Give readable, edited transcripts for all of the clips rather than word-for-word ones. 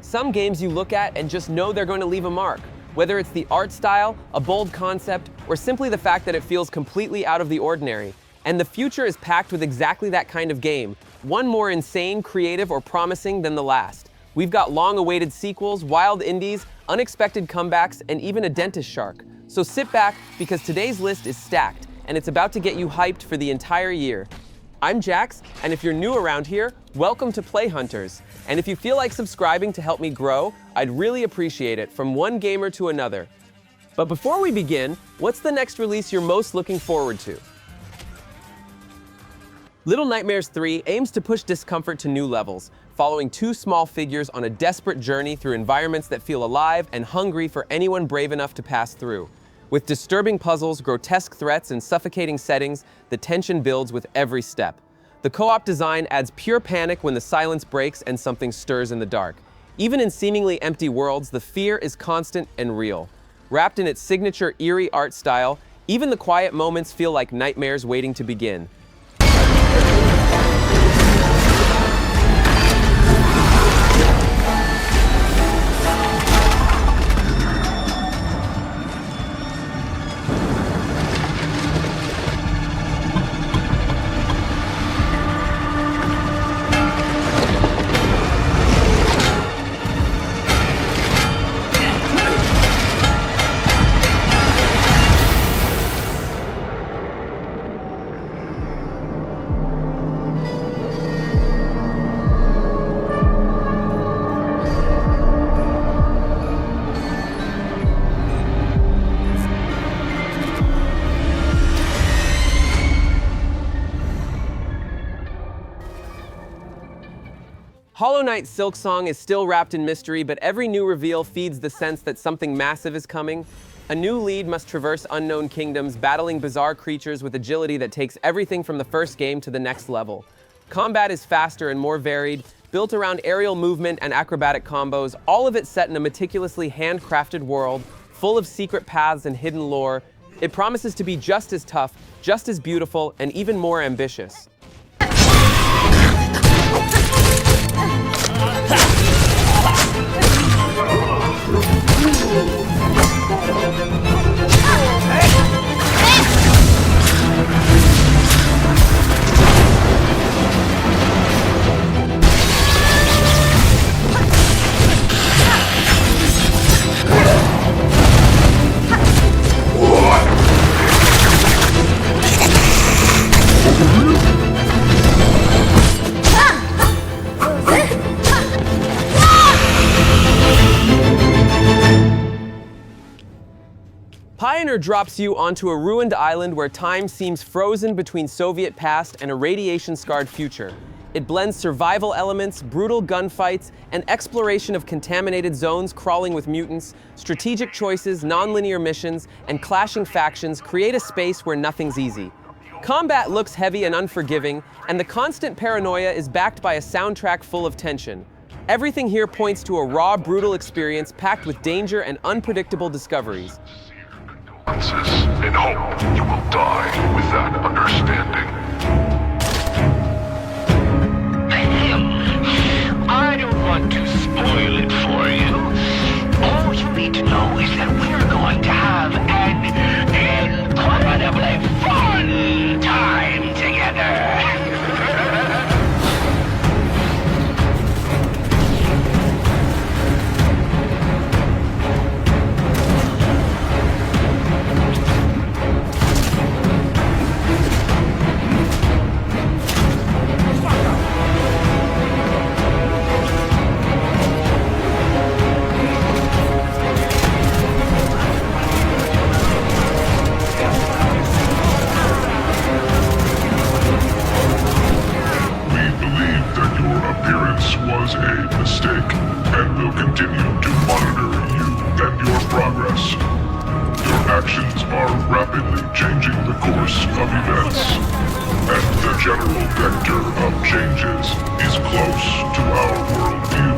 Some games you look at and just know they're going to leave a mark, whether it's the art style, a bold concept, or simply the fact that it feels completely out of the ordinary. And the future is packed with exactly that kind of game, one more insane, creative, or promising than the last. We've got long-awaited sequels, wild indies, unexpected comebacks, and even a dentist shark. So sit back, because today's list is stacked, and it's about to get you hyped for the entire year. I'm Jax, and if you're new around here, welcome to Play Hunters. And if you feel like subscribing to help me grow, I'd really appreciate it, from one gamer to another. But before we begin, what's the next release you're most looking forward to? Little Nightmares 3 aims to push discomfort to new levels, following two small figures on a desperate journey through environments that feel alive and hungry for anyone brave enough to pass through. With disturbing puzzles, grotesque threats, and suffocating settings, the tension builds with every step. The co-op design adds pure panic when the silence breaks and something stirs in the dark. Even in seemingly empty worlds, the fear is constant and real. Wrapped in its signature eerie art style, even the quiet moments feel like nightmares waiting to begin. Hollow Knight's Silksong is still wrapped in mystery, but every new reveal feeds the sense that something massive is coming. A new lead must traverse unknown kingdoms, battling bizarre creatures with agility that takes everything from the first game to the next level. Combat is faster and more varied, built around aerial movement and acrobatic combos, all of it set in a meticulously handcrafted world, full of secret paths and hidden lore. It promises to be just as tough, just as beautiful, and even more ambitious. PIONER drops you onto a ruined island where time seems frozen between Soviet past and a radiation-scarred future. It blends survival elements, brutal gunfights, and exploration of contaminated zones crawling with mutants. Strategic choices, non-linear missions, and clashing factions create a space where nothing's easy. Combat looks heavy and unforgiving, and the constant paranoia is backed by a soundtrack full of tension. Everything here points to a raw, brutal experience packed with danger and unpredictable discoveries. In hope you will die with that understanding. I don't want to spoil it for you. All you need to know is that we're going to have an incredibly fun time together. Was a mistake, and will continue to monitor you and your progress. Your actions are rapidly changing the course of events, and the general vector of changes is close to our worldview.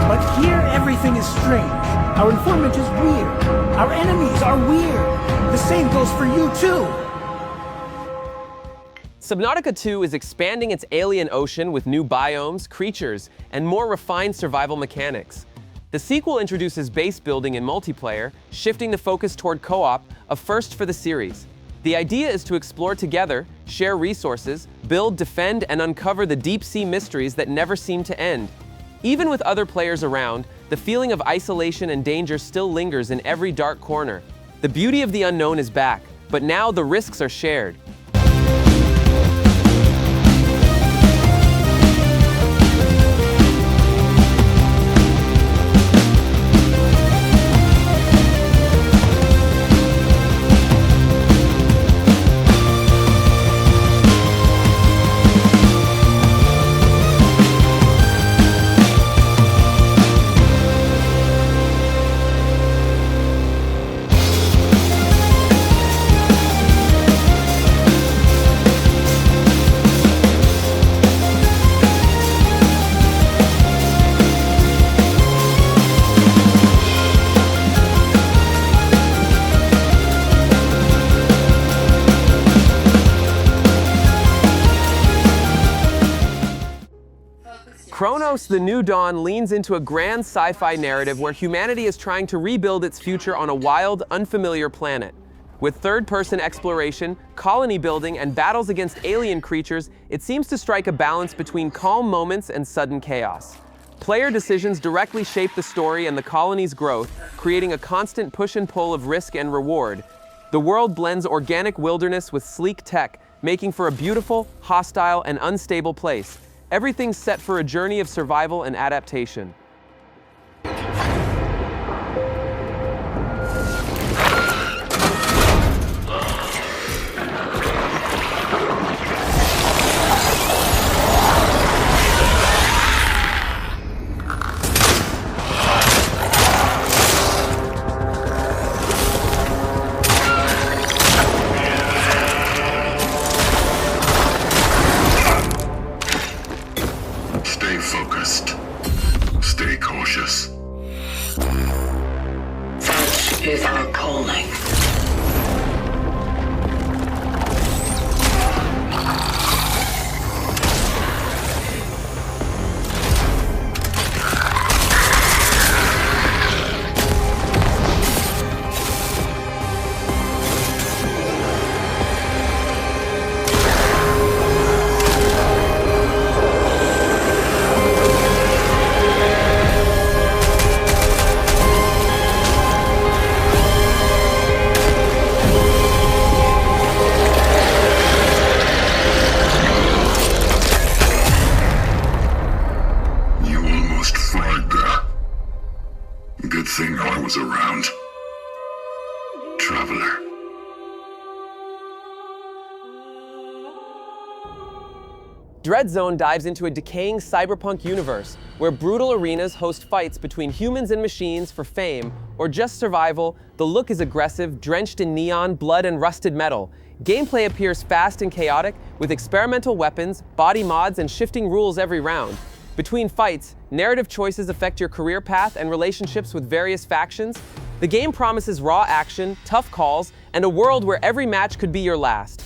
But here everything is strange. Our informant is weird. Our enemies are weird. The same goes for you too. Subnautica 2 is expanding its alien ocean with new biomes, creatures, and more refined survival mechanics. The sequel introduces base building and multiplayer, shifting the focus toward co-op, a first for the series. The idea is to explore together, share resources, build, defend, and uncover the deep-sea mysteries that never seem to end. Even with other players around, the feeling of isolation and danger still lingers in every dark corner. The beauty of the unknown is back, but now the risks are shared. Cronos The New Dawn leans into a grand sci-fi narrative where humanity is trying to rebuild its future on a wild, unfamiliar planet. With third-person exploration, colony building, and battles against alien creatures, it seems to strike a balance between calm moments and sudden chaos. Player decisions directly shape the story and the colony's growth, creating a constant push and pull of risk and reward. The world blends organic wilderness with sleek tech, making for a beautiful, hostile, and unstable place. Everything's set for a journey of survival and adaptation. Stay cautious. Such is our calling. Good thing I was around. Traveler. DREADZONE dives into a decaying cyberpunk universe where brutal arenas host fights between humans and machines for fame or just survival. The look is aggressive, drenched in neon, blood, and rusted metal. Gameplay appears fast and chaotic, with experimental weapons, body mods, and shifting rules every round. Between fights, narrative choices affect your career path and relationships with various factions. The game promises raw action, tough calls, and a world where every match could be your last.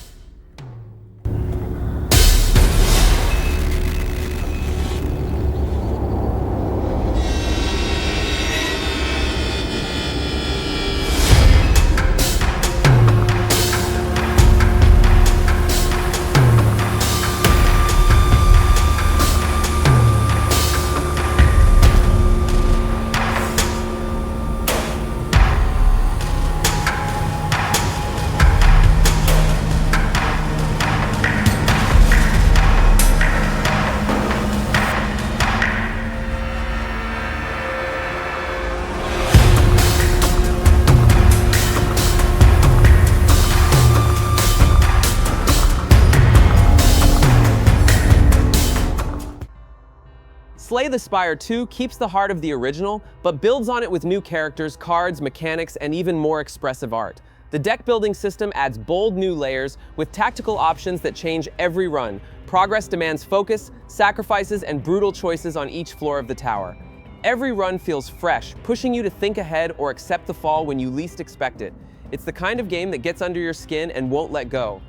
Slay the Spire 2 keeps the heart of the original, but builds on it with new characters, cards, mechanics, and even more expressive art. The deck building system adds bold new layers with tactical options that change every run. Progress demands focus, sacrifices, and brutal choices on each floor of the tower. Every run feels fresh, pushing you to think ahead or accept the fall when you least expect it. It's the kind of game that gets under your skin and won't let go.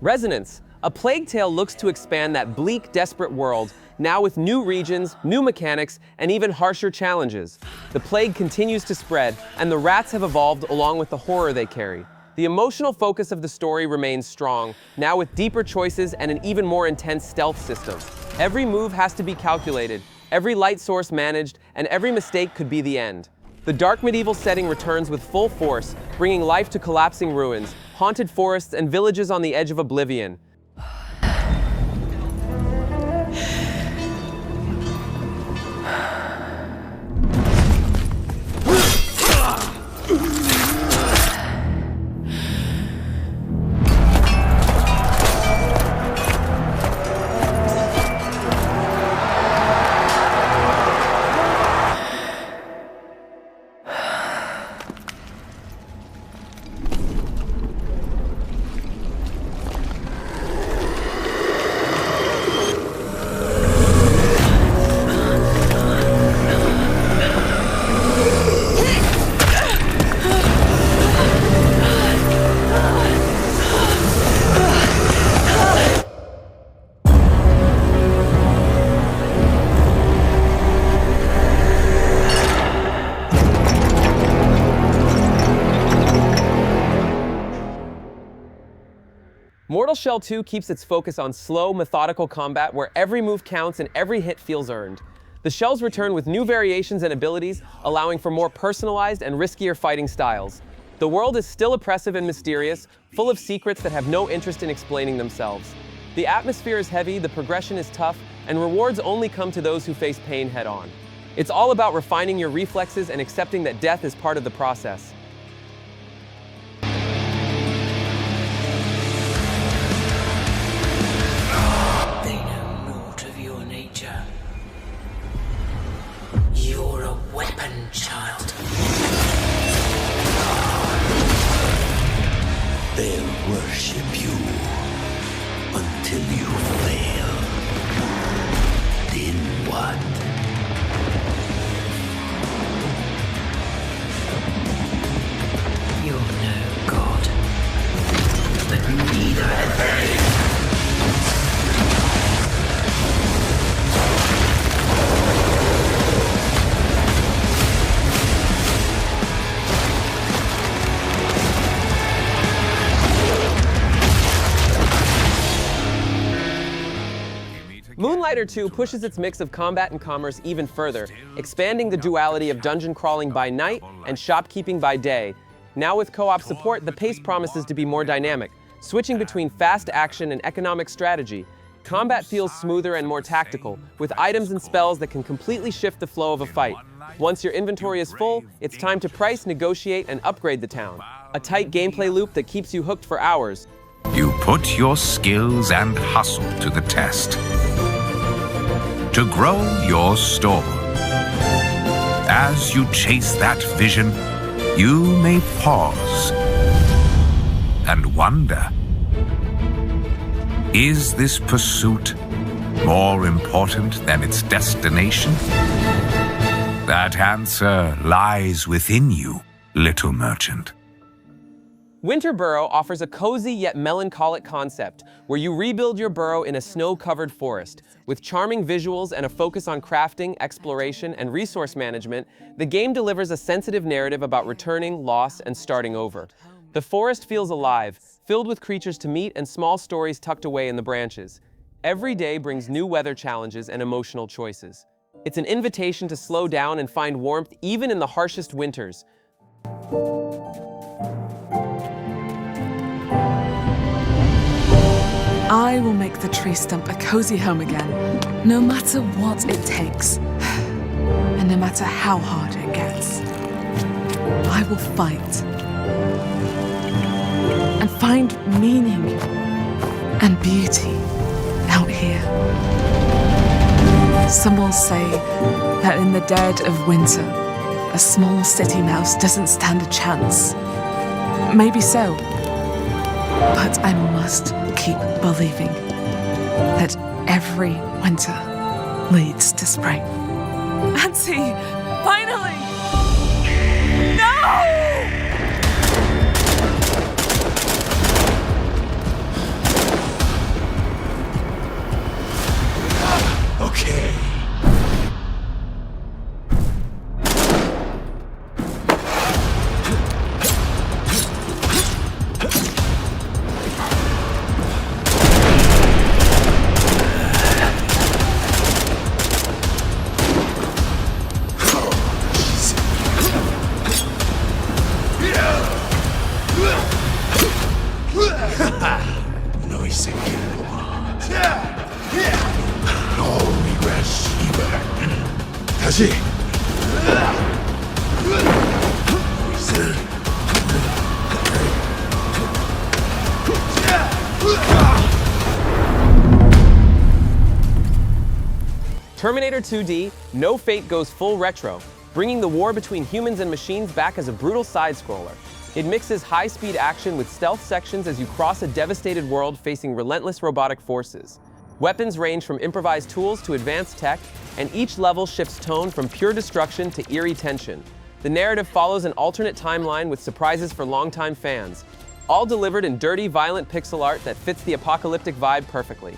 Resonance, a Plague Tale looks to expand that bleak, desperate world, now with new regions, new mechanics, and even harsher challenges. The plague continues to spread, and the rats have evolved along with the horror they carry. The emotional focus of the story remains strong, now with deeper choices and an even more intense stealth system. Every move has to be calculated, every light source managed, and every mistake could be the end. The dark medieval setting returns with full force, bringing life to collapsing ruins, haunted forests, and villages on the edge of oblivion. Mortal Shell 2 keeps its focus on slow, methodical combat where every move counts and every hit feels earned. The shells return with new variations and abilities, allowing for more personalized and riskier fighting styles. The world is still oppressive and mysterious, full of secrets that have no interest in explaining themselves. The atmosphere is heavy, the progression is tough, and rewards only come to those who face pain head-on. It's all about refining your reflexes and accepting that death is part of the process. You're a weapon, child. They'll worship you until you fail. Then what? You're no god, but neither are they. Moonlighter 2 pushes its mix of combat and commerce even further, expanding the duality of dungeon crawling by night and shopkeeping by day. Now with co-op support, the pace promises to be more dynamic, switching between fast action and economic strategy. Combat feels smoother and more tactical, with items and spells that can completely shift the flow of a fight. Once your inventory is full, it's time to price, negotiate, and upgrade the town. A tight gameplay loop that keeps you hooked for hours. You put your skills and hustle to the test to grow your store. As you chase that vision, you may pause and wonder, is this pursuit more important than its destination? That answer lies within you, little merchant. Winter Burrow offers a cozy yet melancholic concept where you rebuild your burrow in a snow-covered forest. With charming visuals and a focus on crafting, exploration, and resource management, the game delivers a sensitive narrative about returning, loss, and starting over. The forest feels alive, filled with creatures to meet and small stories tucked away in the branches. Every day brings new weather challenges and emotional choices. It's an invitation to slow down and find warmth even in the harshest winters. I will make the tree stump a cozy home again, no matter what it takes, and no matter how hard it gets. I will fight and find meaning and beauty out here. Some will say that in the dead of winter, a small city mouse doesn't stand a chance. Maybe so, but I must keep believing that every winter leads to spring. Auntie, finally! No! 다시. Terminator 2D, No Fate goes full retro, bringing the war between humans and machines back as a brutal side-scroller. It mixes high-speed action with stealth sections as you cross a devastated world facing relentless robotic forces. Weapons range from improvised tools to advanced tech, and each level shifts tone from pure destruction to eerie tension. The narrative follows an alternate timeline with surprises for longtime fans, all delivered in dirty, violent pixel art that fits the apocalyptic vibe perfectly.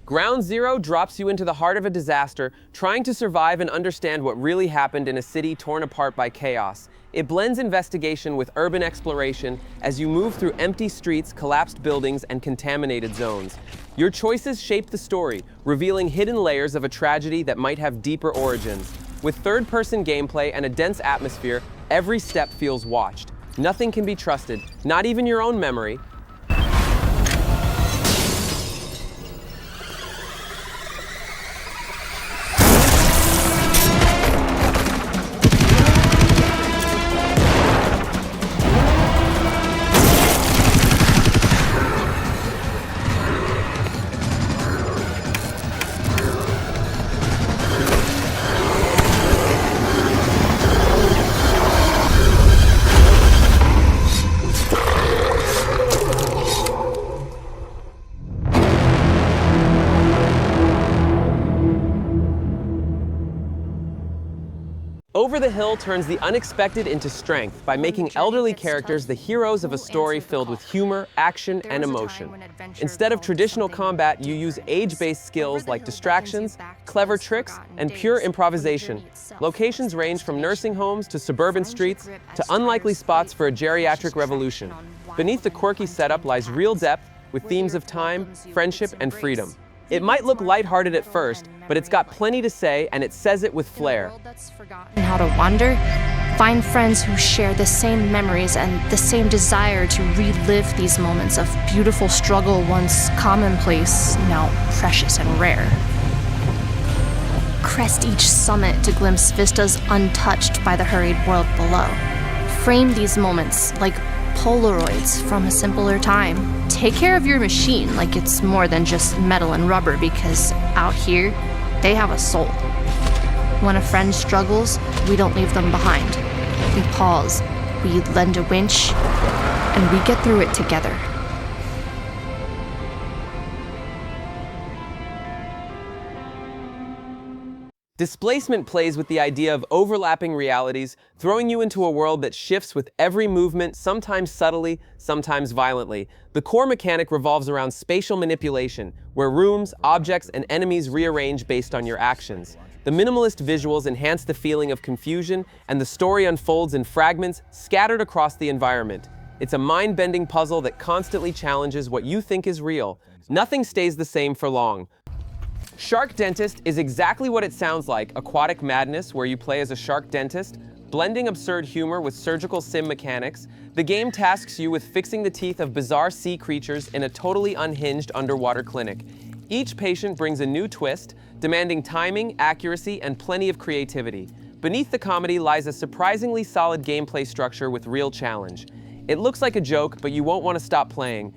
Ground Zero drops you into the heart of a disaster, trying to survive and understand what really happened in a city torn apart by chaos. It blends investigation with urban exploration as you move through empty streets, collapsed buildings, and contaminated zones. Your choices shape the story, revealing hidden layers of a tragedy that might have deeper origins. With third-person gameplay and a dense atmosphere, every step feels watched. Nothing can be trusted, not even your own memory. Over the Hill turns the unexpected into strength by making elderly characters the heroes of a story filled with humor, action, and emotion. Instead of traditional combat, you use age-based skills like distractions, clever tricks, and pure improvisation. Locations range from nursing homes to suburban streets to unlikely spots for a geriatric revolution. Beneath the quirky setup lies real depth with themes of time, friendship, and freedom. It might look lighthearted at first, but it's got plenty to say, and it says it with flair. How to wander, find friends who share the same memories and the same desire to relive these moments of beautiful struggle once commonplace, now precious and rare. Crest each summit to glimpse vistas untouched by the hurried world below. Frame these moments like Polaroids from a simpler time. Take care of your machine like it's more than just metal and rubber, because out here, they have a soul. When a friend struggles, we don't leave them behind. We pause, we lend a winch, and we get through it together. Displacement plays with the idea of overlapping realities, throwing you into a world that shifts with every movement, sometimes subtly, sometimes violently. The core mechanic revolves around spatial manipulation, where rooms, objects, and enemies rearrange based on your actions. The minimalist visuals enhance the feeling of confusion, and the story unfolds in fragments scattered across the environment. It's a mind-bending puzzle that constantly challenges what you think is real. Nothing stays the same for long. Shark Dentist is exactly what it sounds like, aquatic madness where you play as a shark dentist. Blending absurd humor with surgical sim mechanics, the game tasks you with fixing the teeth of bizarre sea creatures in a totally unhinged underwater clinic. Each patient brings a new twist, demanding timing, accuracy, and plenty of creativity. Beneath the comedy lies a surprisingly solid gameplay structure with real challenge. It looks like a joke, but you won't want to stop playing.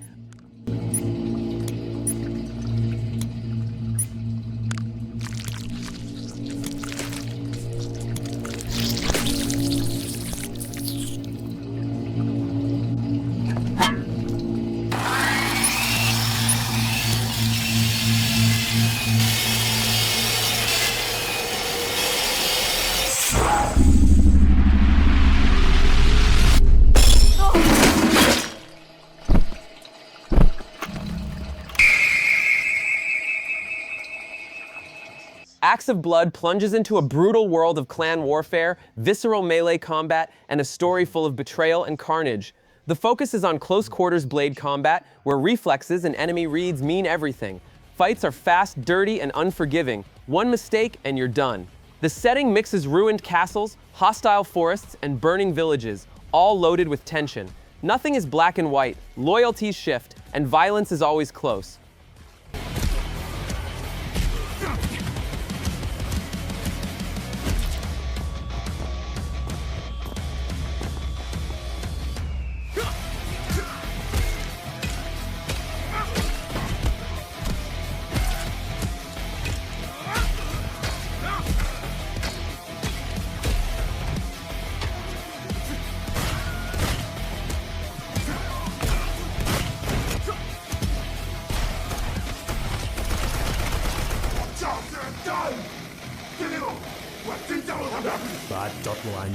Axe of Blood plunges into a brutal world of clan warfare, visceral melee combat, and a story full of betrayal and carnage. The focus is on close-quarters blade combat, where reflexes and enemy reads mean everything. Fights are fast, dirty, and unforgiving. One mistake and you're done. The setting mixes ruined castles, hostile forests, and burning villages, all loaded with tension. Nothing is black and white, loyalties shift, and violence is always close. Bad dotland.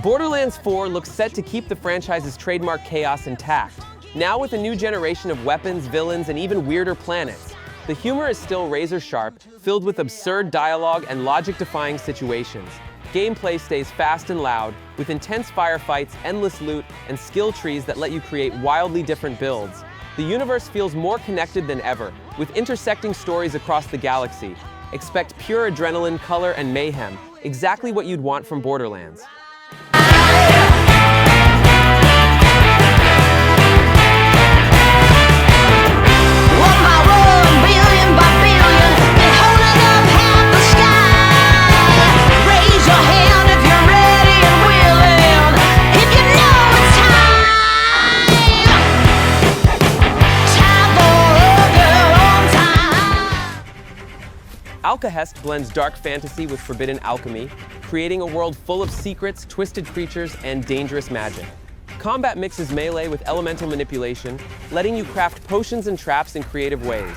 Borderlands 4 looks set to keep the franchise's trademark chaos intact, now with a new generation of weapons, villains, and even weirder planets. The humor is still razor-sharp, filled with absurd dialogue and logic-defying situations. Gameplay stays fast and loud, with intense firefights, endless loot, and skill trees that let you create wildly different builds. The universe feels more connected than ever, with intersecting stories across the galaxy. Expect pure adrenaline, color, and mayhem, exactly what you'd want from Borderlands. Alkahest blends dark fantasy with forbidden alchemy, creating a world full of secrets, twisted creatures, and dangerous magic. Combat mixes melee with elemental manipulation, letting you craft potions and traps in creative ways.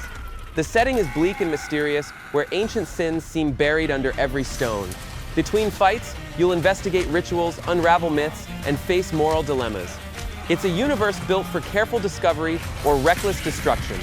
The setting is bleak and mysterious, where ancient sins seem buried under every stone. Between fights, you'll investigate rituals, unravel myths, and face moral dilemmas. It's a universe built for careful discovery or reckless destruction.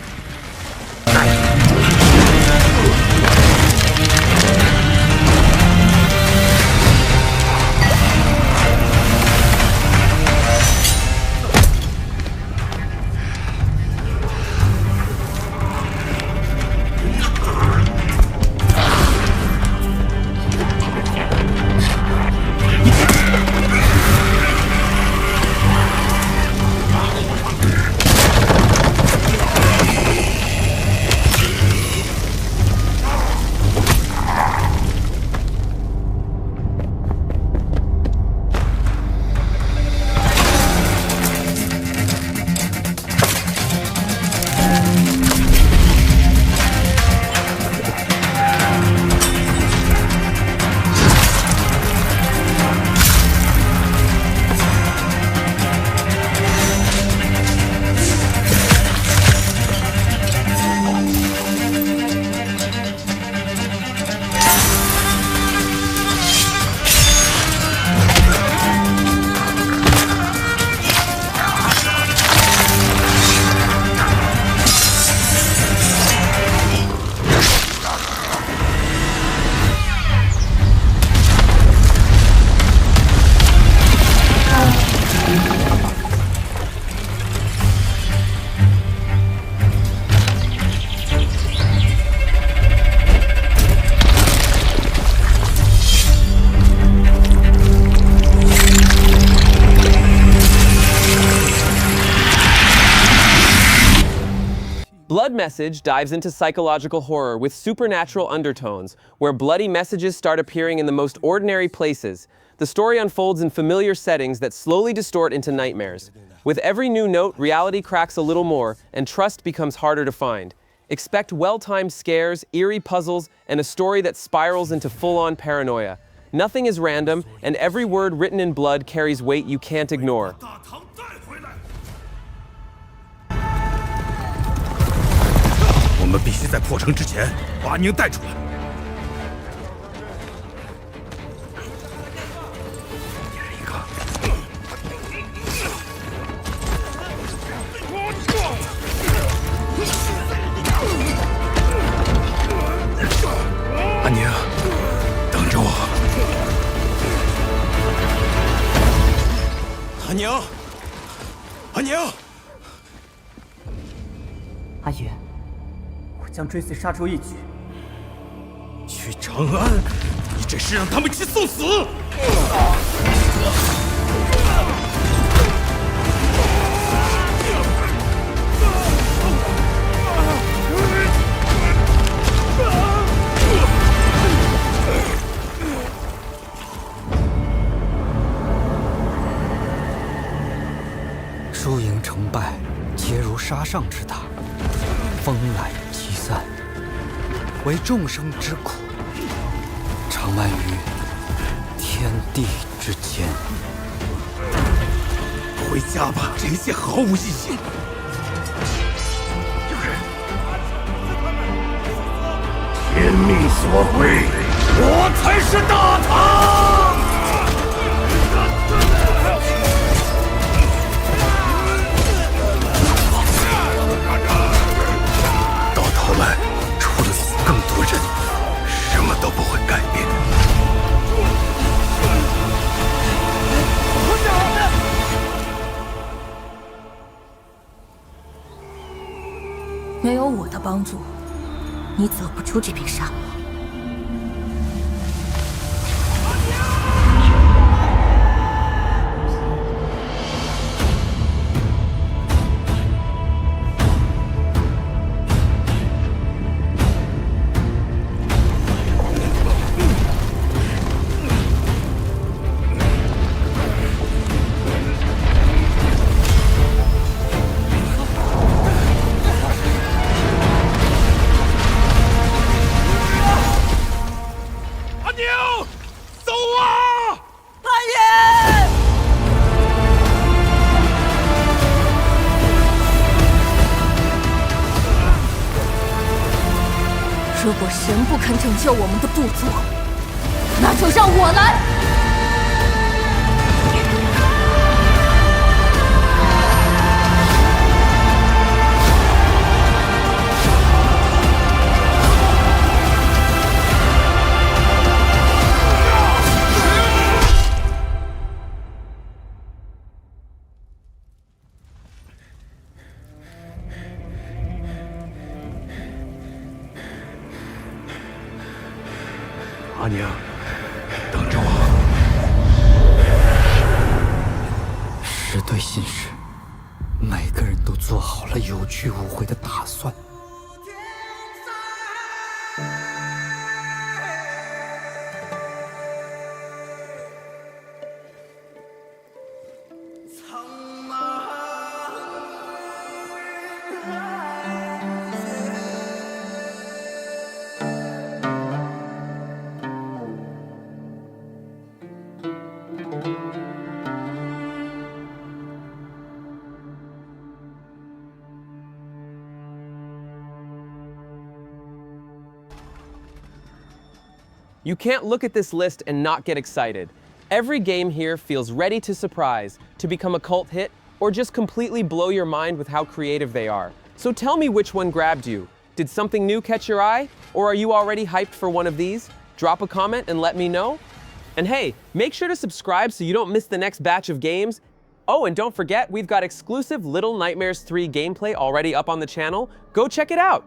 Blood Message dives into psychological horror with supernatural undertones, where bloody messages start appearing in the most ordinary places. The story unfolds in familiar settings that slowly distort into nightmares. With every new note, reality cracks a little more, and trust becomes harder to find. Expect well-timed scares, eerie puzzles, and a story that spirals into full-on paranoia. Nothing is random, and every word written in blood carries weight you can't ignore. 我们必须在破城之前把阿宁带出来。一人一个。阿宁，等着我。阿宁，阿宁，阿爷。 将追随杀出一举。去长安，你这是让他们去送死！输赢成败，皆如沙上之大，风来即散，为众生之苦，长漫于天地之间。回家吧，这一切毫无意义。天命所归，我才是大唐！ 后来，除了死更多人，什么都不会改变。没有我的帮助，你走不出这片沙漠。 如果神不肯拯救我们的部族，那就让我来。阿宁，等着我。是对信使，每个人都做好了有去无回的打算。You can't look at this list and not get excited. Every game here feels ready to surprise, to become a cult hit, or just completely blow your mind with how creative they are. So tell me which one grabbed you. Did something new catch your eye? Or are you already hyped for one of these? Drop a comment and let me know. And hey, make sure to subscribe so you don't miss the next batch of games. Oh, and don't forget, we've got exclusive Little Nightmares 3 gameplay already up on the channel. Go check it out!